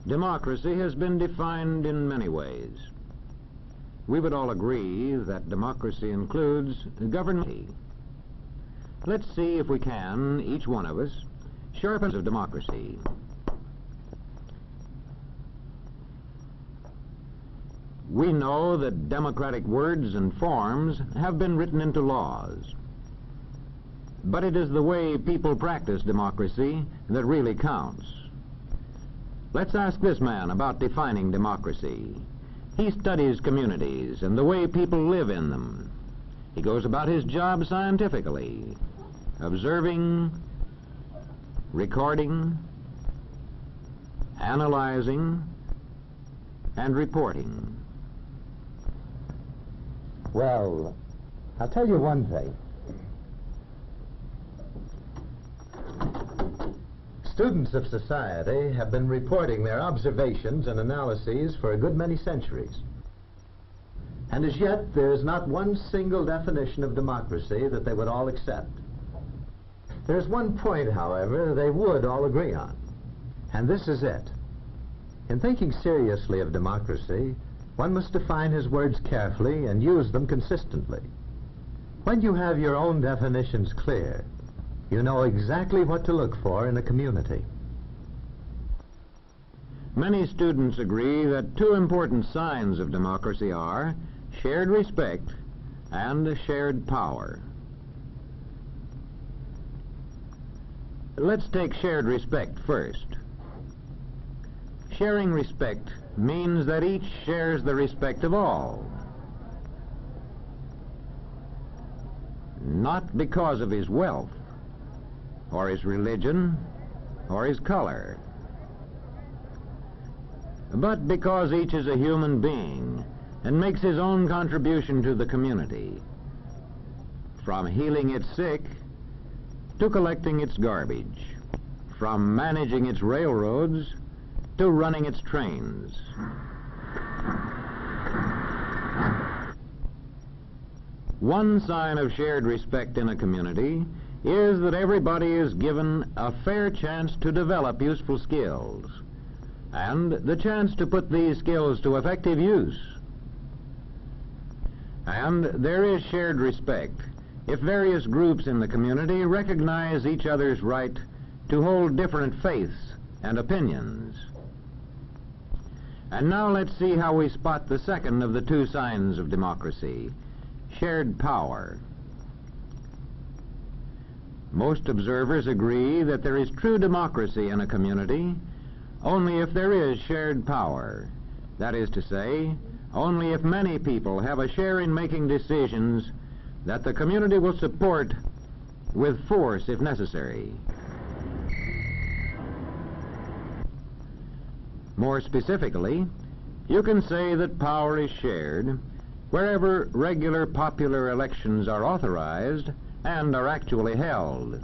Democracy has been defined in many ways. We would all agree that democracy includes government. Let's see if we can, each one of us, sharpen of democracy. We know that democratic words and forms have been written into laws. But it is the way people practice democracy that really counts. Let's ask this man about defining democracy. He studies communities and the way people live in them. He goes about his job scientifically, observing, recording, analyzing, and reporting. Well, I'll tell you one thing. Students of society have been reporting their observations and analyses for a good many centuries. And as yet, there is not one single definition of democracy that they would all accept. There's one point, however, they would all agree on, and this is it. In thinking seriously of democracy, one must define his words carefully and use them consistently. When you have your own definitions clear, you know exactly what to look for in a community. Many students agree that two important signs of democracy are shared respect and shared power. Let's take shared respect first. Sharing respect means that each shares the respect of all. Not because of his wealth, or his religion, or his color, but because each is a human being and makes his own contribution to the community, from healing its sick to collecting its garbage, from managing its railroads to running its trains. One sign of shared respect in a community is that everybody is given a fair chance to develop useful skills and the chance to put these skills to effective use. And there is shared respect if various groups in the community recognize each other's right to hold different faiths and opinions. And now let's see how we spot the second of the two signs of democracy, shared power. Most observers agree that there is true democracy in a community only if there is shared power. That is to say, only if many people have a share in making decisions that the community will support with force if necessary. More specifically, you can say that power is shared wherever regular popular elections are authorized and are actually held.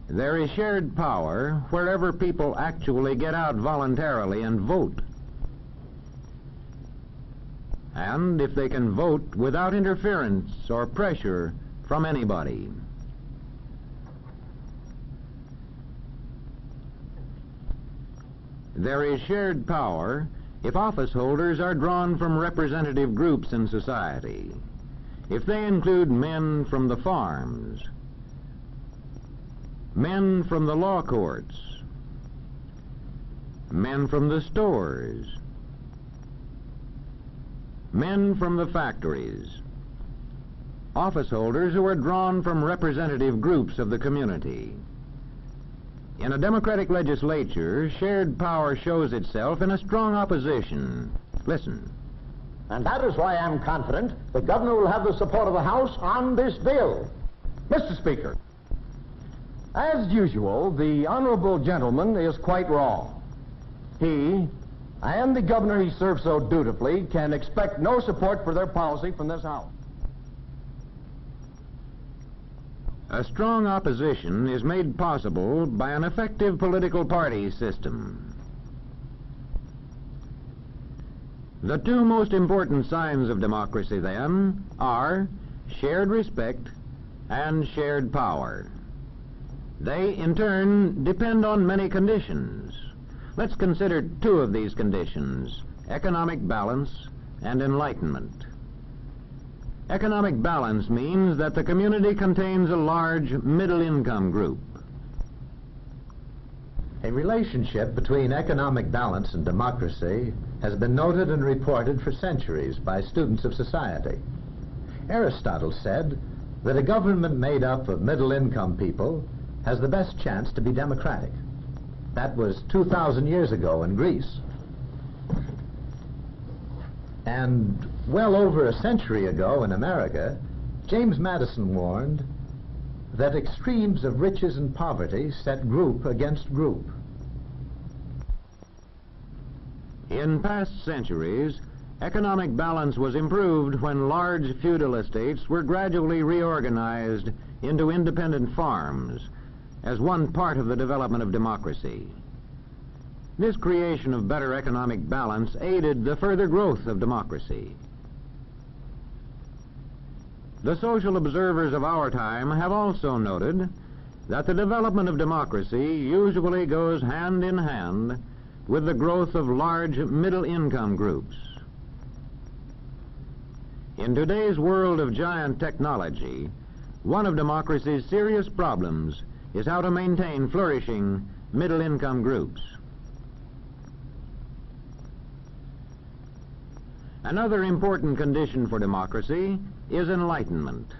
There is shared power wherever people actually get out voluntarily and vote. And if they can vote without interference or pressure from anybody. There is shared power if office holders are drawn from representative groups in society. If they include men from the farms, men from the law courts, men from the stores, men from the factories, office holders who are drawn from representative groups of the community. In a democratic legislature, shared power shows itself in a strong opposition. Listen. And that is why I'm confident the governor will have the support of the House on this bill. Mr. Speaker, as usual, the honorable gentleman is quite wrong. He and the governor he serves so dutifully can expect no support for their policy from this House. A strong opposition is made possible by an effective political party system. The two most important signs of democracy, then, are shared respect and shared power. They, in turn, depend on many conditions. Let's consider two of these conditions: economic balance and enlightenment. Economic balance means that the community contains a large middle-income group. A relationship between economic balance and democracy has been noted and reported for centuries by students of society. Aristotle said that a government made up of middle-income people has the best chance to be democratic. That was 2,000 years ago in Greece. And well over a century ago in America, James Madison warned that extremes of riches and poverty set group against group. In past centuries, economic balance was improved when large feudal estates were gradually reorganized into independent farms as one part of the development of democracy. This creation of better economic balance aided the further growth of democracy. The social observers of our time have also noted that the development of democracy usually goes hand in hand with the growth of large middle-income groups. In today's world of giant technology, one of democracy's serious problems is how to maintain flourishing middle-income groups. Another important condition for democracy is enlightenment.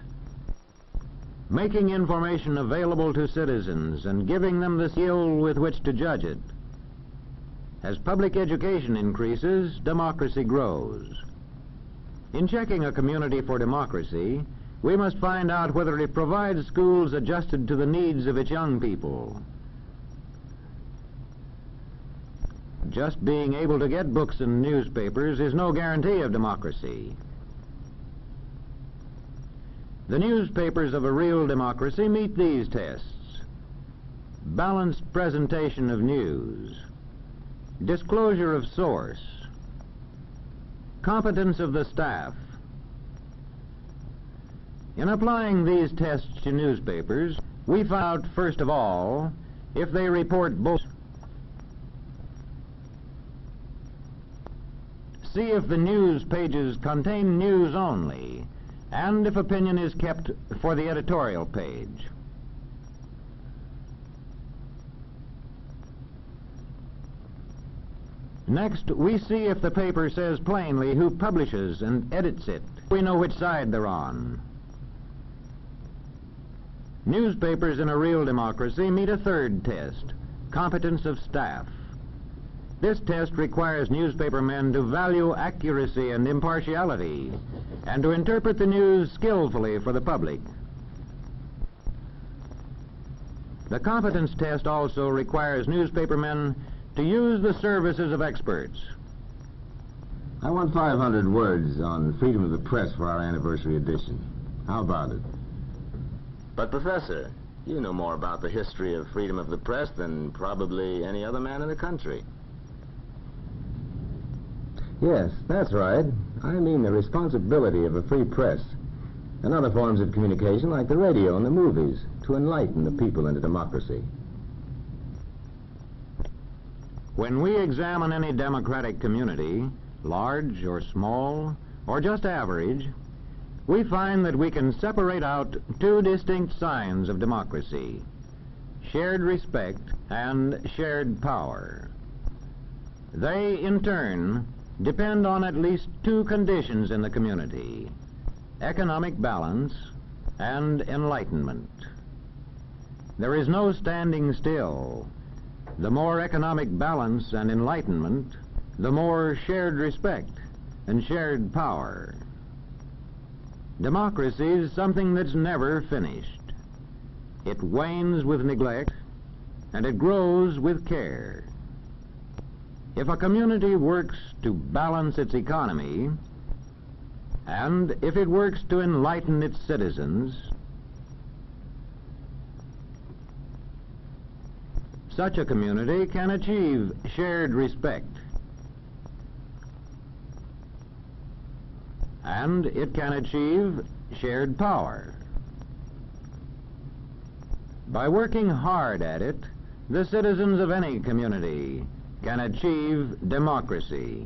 Making information available to citizens and giving them the skill with which to judge it. As public education increases, democracy grows. In checking a community for democracy, we must find out whether it provides schools adjusted to the needs of its young people. Just being able to get books and newspapers is no guarantee of democracy. The newspapers of a real democracy meet these tests: balanced presentation of news, disclosure of source, competence of the staff. In applying these tests to newspapers, we found out, first of all, if they report both. See if the news pages contain news only, and if opinion is kept for the editorial page. Next, we see if the paper says plainly who publishes and edits it. We know which side they're on. Newspapers in a real democracy meet a third test: competence of staff. This test requires newspapermen to value accuracy and impartiality, and to interpret the news skillfully for the public. The competence test also requires newspapermen to use the services of experts. I want 500 words on freedom of the press for our anniversary edition. How about it? But, Professor, you know more about the history of freedom of the press than probably any other man in the country. Yes, that's right. I mean the responsibility of a free press and other forms of communication like the radio and the movies to enlighten the people into democracy. When we examine any democratic community, large or small, or just average, we find that we can separate out two distinct signs of democracy: shared respect and shared power. They, in turn, depend on at least two conditions in the community: economic balance and enlightenment. There is no standing still. The more economic balance and enlightenment, the more shared respect and shared power. Democracy is something that's never finished. It wanes with neglect, and it grows with care. If a community works to balance its economy, and if it works to enlighten its citizens, such a community can achieve shared respect, and it can achieve shared power. By working hard at it, the citizens of any community can achieve democracy.